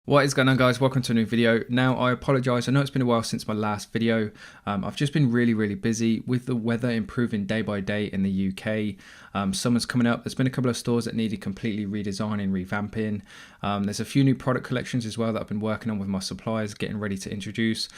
What is going on, guys? Welcome to a new video. Now, I apologize. I know it's been a while since my last video. I've just been really busy with the weather improving day by day in the UK. Summer's coming up. There's been a couple of stores that needed completely redesigning, revamping. There's a few new product collections as well that I've been working on with my suppliers, getting ready to introduce.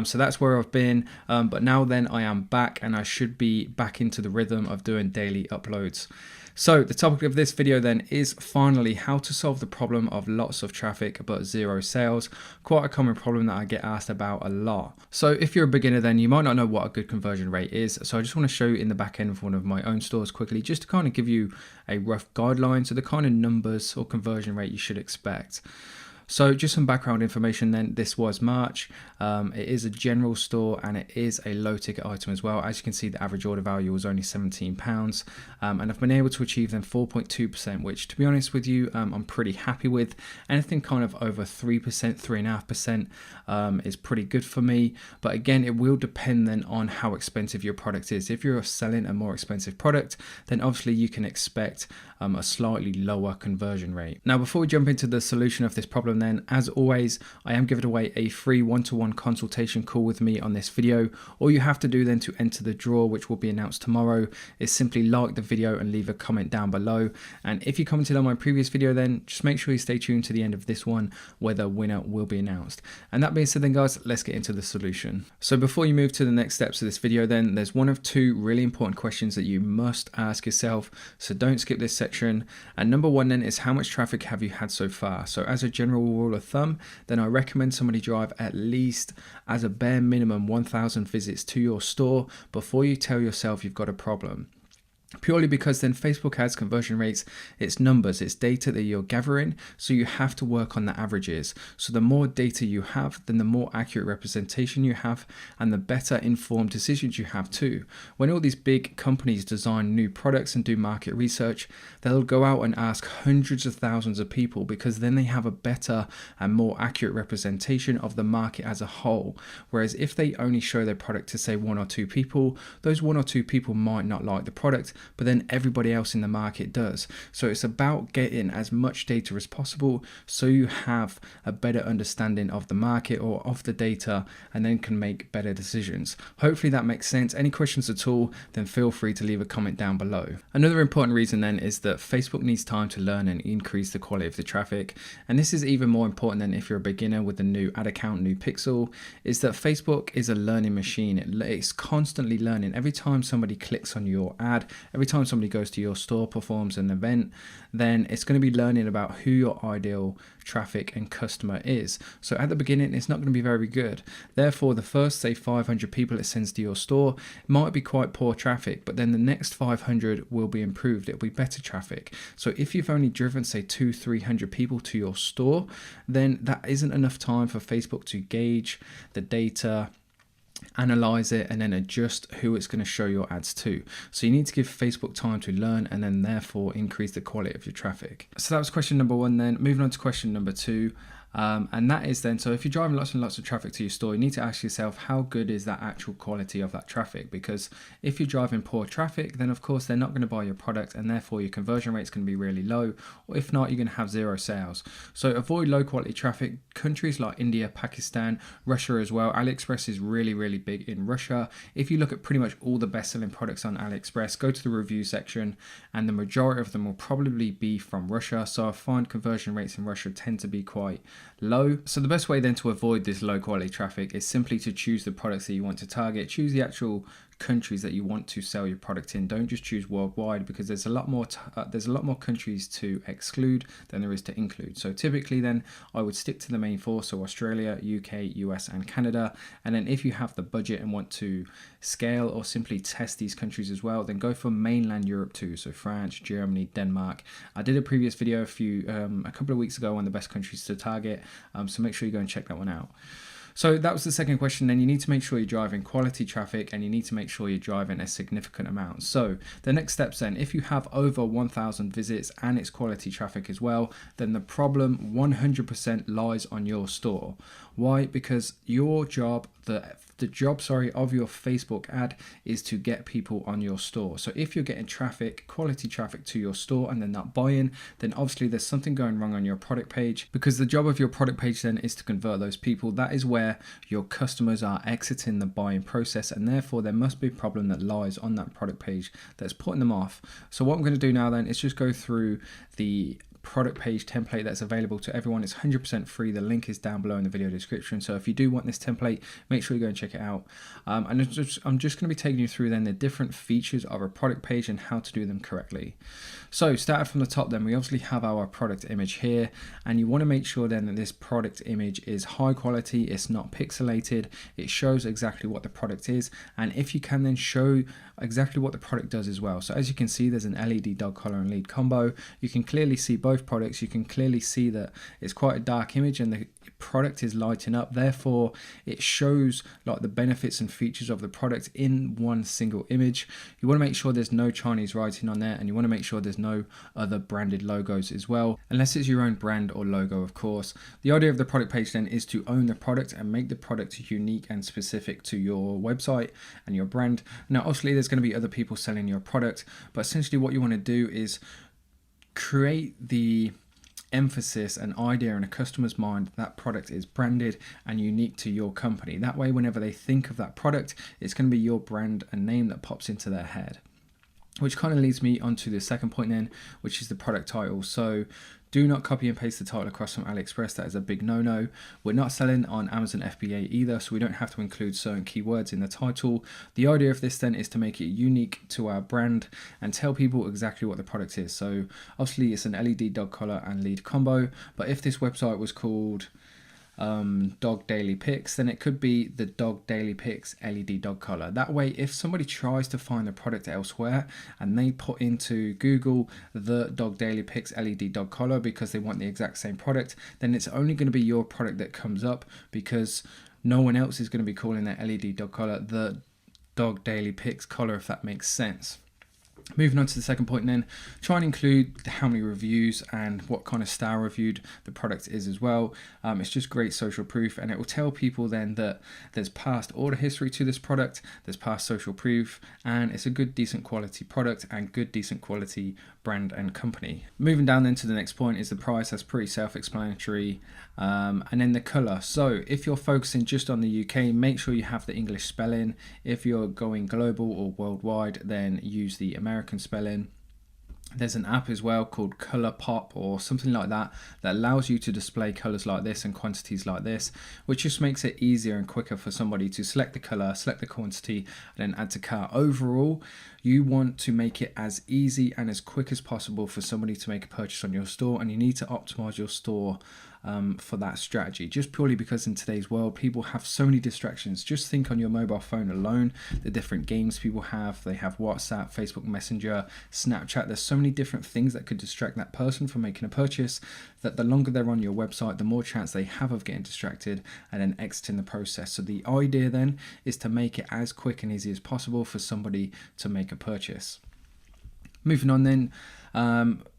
So that's where I've been. But now then, I am back and I should be back into the rhythm of doing daily uploads. So the topic of this video then is finally how to solve the problem of lots of traffic but zero sales. Quite a common problem that I get asked about a lot. So if you're a beginner, then you might not know what a good conversion rate is. So I just want to show you in the back end of one of my own stores quickly, just to kind of give you a rough guideline to the kind of numbers or conversion rate you should expect. So just some background information then, this was March. It is a general store and it is a low ticket item as well. As you can see, the average order value was only £17. And I've been able to achieve then 4.2%, which to be honest with you, I'm pretty happy with. Anything kind of over 3%, 3.5% is pretty good for me. But again, it will depend then on how expensive your product is. If you're selling a more expensive product, then obviously you can expect a slightly lower conversion rate. Now, before we jump into the solution of this problem then, as always, I am giving away a free one-to-one consultation call with me on this video. All you have to do then to enter the draw, which will be announced tomorrow, is simply like the video and leave a comment down below. And if you commented on my previous video, then just make sure you stay tuned to the end of this one where the winner will be announced. And that being said then, guys, let's get into the solution. So before you move to the next steps of this video then, there's one of two really important questions that you must ask yourself, so don't skip this section. And number one then is, how much traffic have you had so far? So as a general rule of thumb, then I recommend somebody drive at least, as a bare minimum, 1,000 visits to your store before you tell yourself you've got a problem. Purely because then Facebook has conversion rates, it's numbers, it's data that you're gathering, so you have to work on the averages. So the more data you have, then the more accurate representation you have and the better informed decisions you have too. When all these big companies design new products and do market research, they'll go out and ask hundreds of thousands of people, because then they have a better and more accurate representation of the market as a whole. Whereas if they only show their product to say one or two people, those one or two people might not like the product, but then everybody else in the market does. So it's about getting as much data as possible so you have a better understanding of the market or of the data, and then can make better decisions. Hopefully that makes sense. Any questions at all, then feel free to leave a comment down below. Another important reason then is that Facebook needs time to learn and increase the quality of the traffic. And this is even more important than if you're a beginner with a new ad account, new pixel, is that Facebook is a learning machine. It's constantly learning. Every time somebody clicks on your ad, every time somebody goes to your store, performs an event, then it's going to be learning about who your ideal traffic and customer is. So at the beginning, it's not going to be very good. Therefore, the first, say, 500 people it sends to your store might be quite poor traffic, but then the next 500 will be improved. It'll be better traffic. So if you've only driven, say, 200-300 people to your store, then that isn't enough time for Facebook to gauge the data, analyze it, and then adjust who it's going to show your ads to. So you need to give Facebook time to learn and then therefore increase the quality of your traffic. So that was question number one then. Moving on to question number two. And that is then, so if you're driving lots and lots of traffic to your store, you need to ask yourself, how good is that actual quality of that traffic? Because if you're driving poor traffic, then of course they're not going to buy your product, and therefore your conversion rate is going to be really low, or if not, you're going to have zero sales. So avoid low quality traffic. Countries like India, Pakistan, Russia as well. AliExpress is really big in Russia. If you look at pretty much all the best-selling products on AliExpress, go to the review section, and the majority of them will probably be from Russia. So I find conversion rates in Russia tend to be quite low. So the best way then to avoid this low quality traffic is simply to choose the products that you want to target. Choose the actual countries that you want to sell your product in. Don't just choose worldwide, because there's a lot more countries to exclude than there is to include. So typically then I would stick to the main four, so Australia, UK, US and Canada. And then if you have the budget and want to scale or simply test these countries as well, then go for mainland Europe too, so France, Germany, Denmark. I did a previous video a couple of weeks ago on the best countries to target, so make sure you go and check that one out. So that was the second question. Then you need to make sure you're driving quality traffic, and you need to make sure you're driving a significant amount. So the next steps then, if you have over 1,000 visits and it's quality traffic as well, then the problem 100% lies on your store. Why? Because your job, the job of your Facebook ad is to get people on your store. So if you're getting traffic, quality traffic to your store, and they're not buying, then obviously there's something going wrong on your product page, because the job of your product page then is to convert those people. That is where your customers are exiting the buying process, and therefore there must be a problem that lies on that product page that's putting them off. So what I'm going to do now then is just go through the product page template that's available to everyone. It's 100% free. The link is down below in the video description. So if you do want this template, make sure you go and check it out. And I'm just going to be taking you through then the different features of a product page and how to do them correctly. So starting from the top then, we obviously have our product image here, and you want to make sure then that this product image is high quality, it's not pixelated, it shows exactly what the product is, and if you can then show exactly what the product does as well. So as you can see, there's an LED dog collar and lead combo. You can clearly see both products. You can clearly see that it's quite a dark image and the product is lighting up. Therefore, it shows like the benefits and features of the product in one single image. You want to make sure there's no Chinese writing on there, and you want to make sure there's no other branded logos as well, unless it's your own brand or logo, of course. The idea of the product page then is to own the product and make the product unique and specific to your website and your brand. Now, obviously, there's going to be other people selling your product, but essentially what you want to do is create the emphasis and idea in a customer's mind that product is branded and unique to your company. That way, whenever they think of that product, it's going to be your brand and name that pops into their head. Which kind of leads me onto the second point then, which is the product title. So do not copy and paste the title across from AliExpress. That is a big no-no. We're not selling on Amazon FBA either, so we don't have to include certain keywords in the title. The idea of this then is to make it unique to our brand and tell people exactly what the product is. So obviously it's an LED dog collar and lead combo, but if this website was called Dog Daily Pics, then it could be the Dog Daily Pics LED dog collar. That way, if somebody tries to find the product elsewhere and they put into Google the Dog Daily Pics LED dog collar because they want the exact same product, then it's only going to be your product that comes up, because no one else is going to be calling that LED dog collar the Dog Daily Pics collar, if that makes sense. Moving on to the second point then, try and include how many reviews and what kind of star reviewed the product is as well. It's just great social proof, and it will tell people then that there's past order history to this product, there's past social proof, and it's a good decent quality product and good decent quality brand and company. Moving down then to the next point is the price. That's pretty self-explanatory. And then the color. So if you're focusing just on the UK, make sure you have the English spelling. If you're going global or worldwide, then use the American spelling. There's an app as well called ColourPop or something like that allows you to display colors like this and quantities like this, which just makes it easier and quicker for somebody to select the color, select the quantity, and then add to cart. Overall, you want to make it as easy and as quick as possible for somebody to make a purchase on your store, and you need to optimize your store for that strategy, just purely because in today's world people have so many distractions. Just think on your mobile phone alone, the different games people have. They have WhatsApp, Facebook Messenger, Snapchat. There's so many different things that could distract that person from making a purchase, that the longer they're on your website, the more chance they have of getting distracted and then exiting the process. So the idea then is to make it as quick and easy as possible for somebody to make a purchase. Moving on then,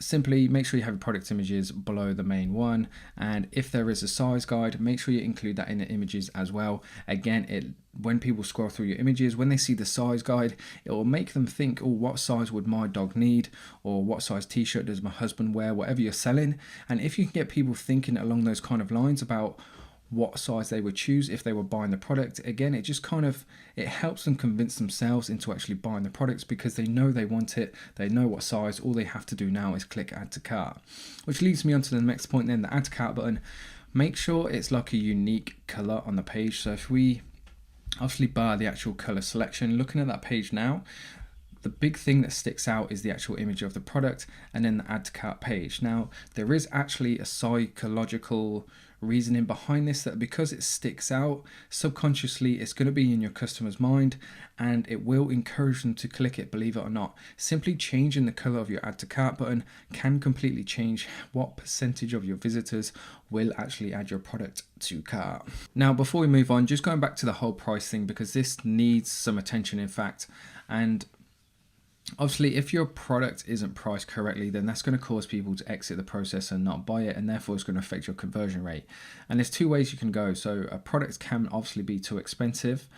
simply make sure you have your product images below the main one, and if there is a size guide, make sure you include that in the images as well. Again, when people scroll through your images, when they see the size guide, it will make them think, oh, what size would my dog need, or what size t-shirt does my husband wear, whatever you're selling. And if you can get people thinking along those kind of lines about what size they would choose if they were buying the product, again, it just it helps them convince themselves into actually buying the products, because they know they want it, they know what size. All they have to do now is click add to cart, which leads me on to the next point then, the add to cart button. Make sure it's like a unique color on the page. So if we obviously bar the actual color selection, looking at that page now, the big thing that sticks out is the actual image of the product and then the add to cart page. Now, there is actually a psychological reasoning behind this, that because it sticks out subconsciously, it's going to be in your customer's mind and it will encourage them to click it, believe it or not. Simply changing the color of your add to cart button can completely change what percentage of your visitors will actually add your product to cart. Now, before we move on, just going back to the whole price thing, because this needs some attention, in fact. And obviously, if your product isn't priced correctly, then that's going to cause people to exit the process and not buy it, and therefore it's going to affect your conversion rate. And there's two ways you can go. So a product can obviously be too expensive,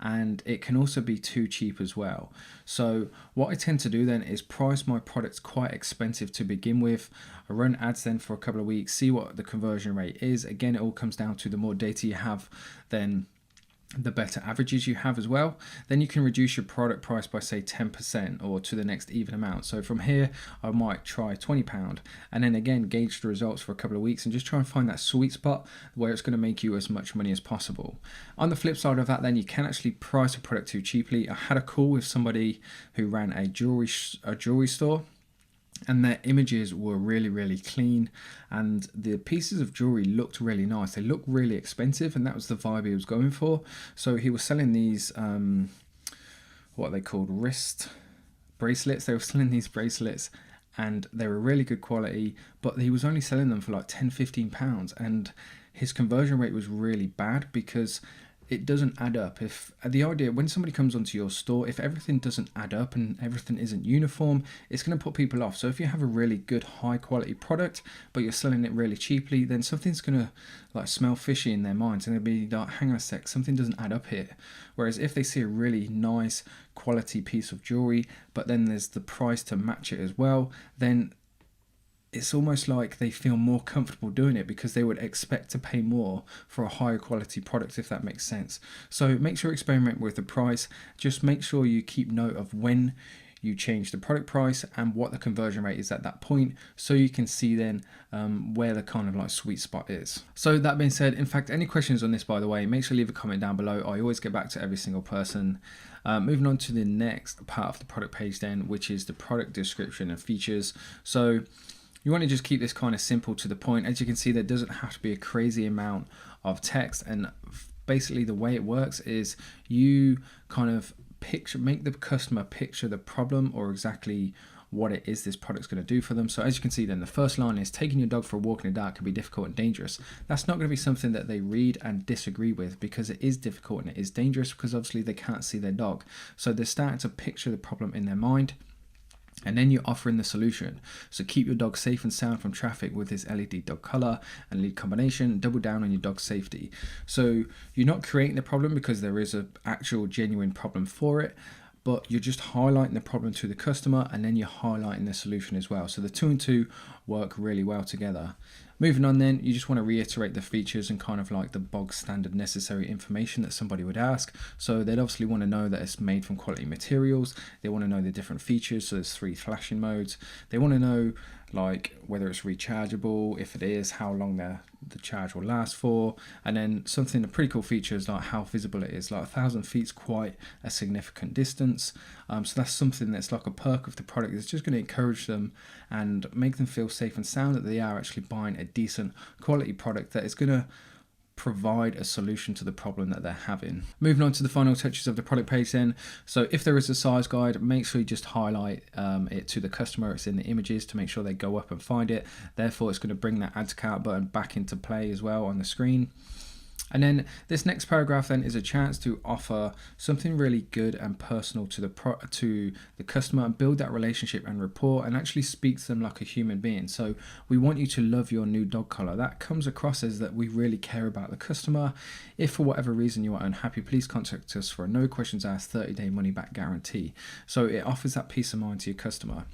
and it can also be too cheap as well. So what I tend to do then is price my products quite expensive to begin with. I run ads then for a couple of weeks, see what the conversion rate is. Again, it all comes down to the more data you have, then the better averages you have as well. Then you can reduce your product price by say 10% or to the next even amount. So from here, I might try £20 and then again gauge the results for a couple of weeks and just try and find that sweet spot where it's going to make you as much money as possible. On the flip side of that, then you can actually price a product too cheaply. I had a call with somebody who ran a jewelry store, and their images were really clean, and the pieces of jewelry looked really nice. They looked really expensive, and that was the vibe he was going for. So he was selling these what are they called, wrist bracelets. They were selling these bracelets and they were really good quality, but he was only selling them for like £10-15, and his conversion rate was really bad because it doesn't add up. If the idea, when somebody comes onto your store, if everything doesn't add up and everything isn't uniform, it's going to put people off. So if you have a really good high quality product but you're selling it really cheaply, then something's going to like smell fishy in their minds, and they'll be like, hang on a sec, something doesn't add up here. Whereas if they see a really nice quality piece of jewelry but then there's the price to match it as well, then it's almost like they feel more comfortable doing it because they would expect to pay more for a higher quality product, if that makes sense. So make sure you experiment with the price. Just make sure you keep note of when you change the product price and what the conversion rate is at that point, so you can see then where the kind of like sweet spot is. So that being said, in fact, any questions on this, by the way, make sure to leave a comment down below. I always get back to every single person. Moving on to the next part of the product page then, which is the product description and features. So you want to just keep this kind of simple to the point. As you can see, there doesn't have to be a crazy amount of text, and basically the way it works is you kind of make the customer picture the problem or exactly what it is this product's going to do for them. So as you can see then, the first line is taking your dog for a walk in the dark can be difficult and dangerous. That's not going to be something that they read and disagree with, because it is difficult and it is dangerous because obviously they can't see their dog. So they're starting to picture the problem in their mind, and then you're offering the solution. So keep your dog safe and sound from traffic with this LED dog color and lead combination. Double down on your dog's safety. So you're not creating the problem because there is an actual genuine problem for it, but you're just highlighting the problem to the customer, and then you're highlighting the solution as well. So the two and two work really well together. Moving on then, you just want to reiterate the features and kind of like the bog standard necessary information that somebody would ask. So they'd obviously want to know that it's made from quality materials. They want to know the different features. So there's 3 flashing modes. They want to know like whether it's rechargeable, if it is, how long the charge will last for, and then something, a pretty cool feature is like how visible it is. Like 1,000 feet is quite a significant distance. So that's something that's like a perk of the product. It's just going to encourage them and make them feel safe and sound that they are actually buying a decent quality product that is going to provide a solution to the problem that they're having. Moving on to the final touches of the product page then. So if there is a size guide, make sure you just highlight it to the customer. It's in the images to make sure they go up and find it. Therefore, it's going to bring that add to cart button back into play as well on the screen. And then this next paragraph then is a chance to offer something really good and personal to the customer, and build that relationship and rapport and actually speak to them like a human being. So we want you to love your new dog collar. That comes across as that we really care about the customer. If for whatever reason you are unhappy, please contact us for a no questions asked 30-day money back guarantee. So it offers that peace of mind to your customer.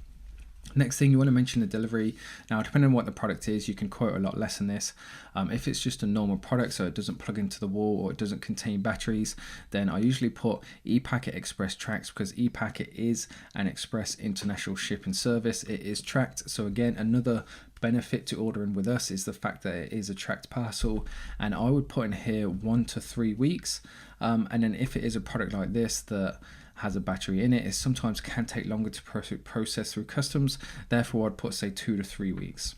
Next thing, you want to mention the delivery. Now, depending on what the product is, you can quote a lot less than this. If it's just a normal product, so it doesn't plug into the wall or it doesn't contain batteries, then I usually put ePacket Express tracks, because ePacket is an express international shipping service. It is tracked. So again, another benefit to ordering with us is the fact that it is a tracked parcel, and I would put in here 1 to 3 weeks. And then if it is a product like this that has a battery in it, it sometimes can take longer to process through customs. Therefore, I'd put say 2 to 3 weeks.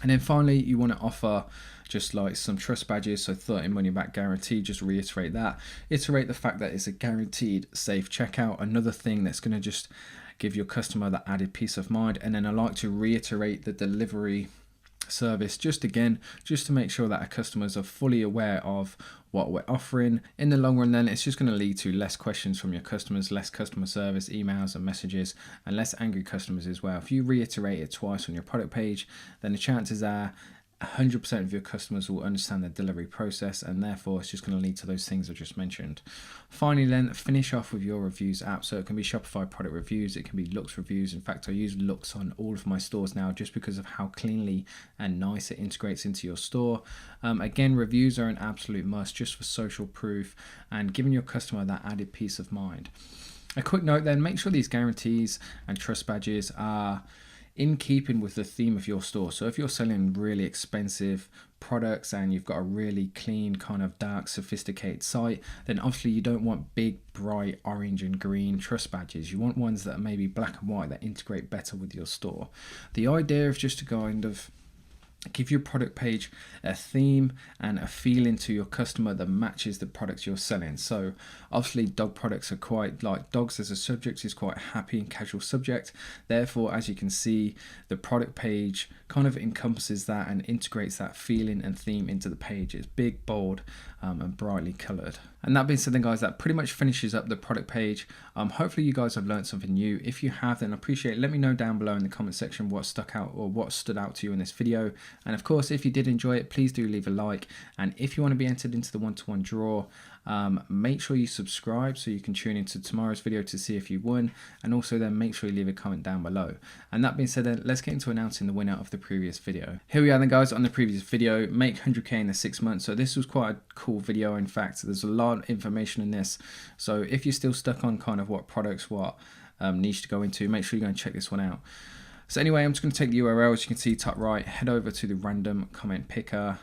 And then finally, you want to offer just like some trust badges, so 30 money back guarantee. Just reiterate that. Iterate the fact that it's a guaranteed safe checkout. Another thing that's going to just give your customer that added peace of mind. And then I like to reiterate the delivery service just to make sure that our customers are fully aware of what we're offering. In the long run, then it's just going to lead to less questions from your customers, less customer service emails and messages, and less angry customers as well. If you reiterate it twice on your product page, then the chances are 100% of your customers will understand the delivery process, and therefore it's just going to lead to those things I just mentioned. Finally, then finish off with your reviews app. So it can be Shopify product reviews, it can be Lux reviews. In fact, I use Lux on all of my stores now just because of how cleanly and nice it integrates into your store. Again, reviews are an absolute must just for social proof and giving your customer that added peace of mind. A quick note then, make sure these guarantees and trust badges are in keeping with the theme of your store. So if you're selling really expensive products and you've got a really clean, kind of dark, sophisticated site, then obviously you don't want big, bright orange and green trust badges. You want ones that are maybe black and white that integrate better with your store. The idea is just to kind of give your product page a theme and a feeling to your customer that matches the products you're selling. So obviously dog products are quite, like dogs as a subject is quite a happy and casual subject. Therefore, as you can see, the product page kind of encompasses that and integrates that feeling and theme into the page. It's big, bold, and brightly colored. And that being said then guys, that pretty much finishes up the product page. Hopefully you guys have learned something new. If you have, then I appreciate it. Let me know down below in the comment section what stuck out or what stood out to you in this video. And of course, if you did enjoy it, please do leave a like. And if you want to be entered into the one-to-one draw, make sure you subscribe so you can tune into tomorrow's video to see if you won. And also then make sure you leave a comment down below. And that being said, then let's get into announcing the winner of the previous video. Here we are then guys, on the previous video, make 100k in the 6 months. So this was quite a cool video. In fact, there's a lot of information in this. So if you're still stuck on kind of what products, what niche to go into, make sure you go and check this one out. So anyway, I'm just going to take the URL, as you can see top right, head over to the random comment picker,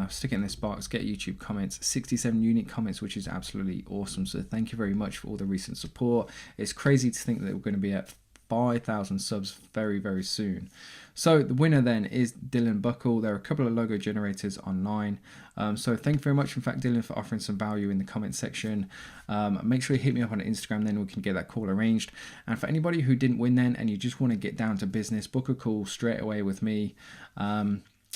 stick it in this box, get YouTube comments, 67 unique comments, which is absolutely awesome. So thank you very much for all the recent support. It's crazy to think that we're going to be at 5,000 subs very, very soon. So the winner then is Dylan Buckle. There are a couple of logo generators online. So thank you very much, in fact, Dylan, for offering some value in the comment section. Make sure you hit me up on Instagram, then we can get that call arranged. And for anybody who didn't win then and you just want to get down to business, book a call straight away with me.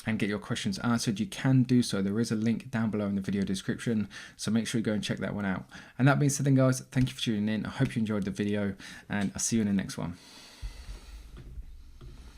And get your questions answered, you can do so. There is a link down below in the video description, so make sure you go and check that one out. And that being said then guys, thank you for tuning in. I hope you enjoyed the video and I'll see you in the next one.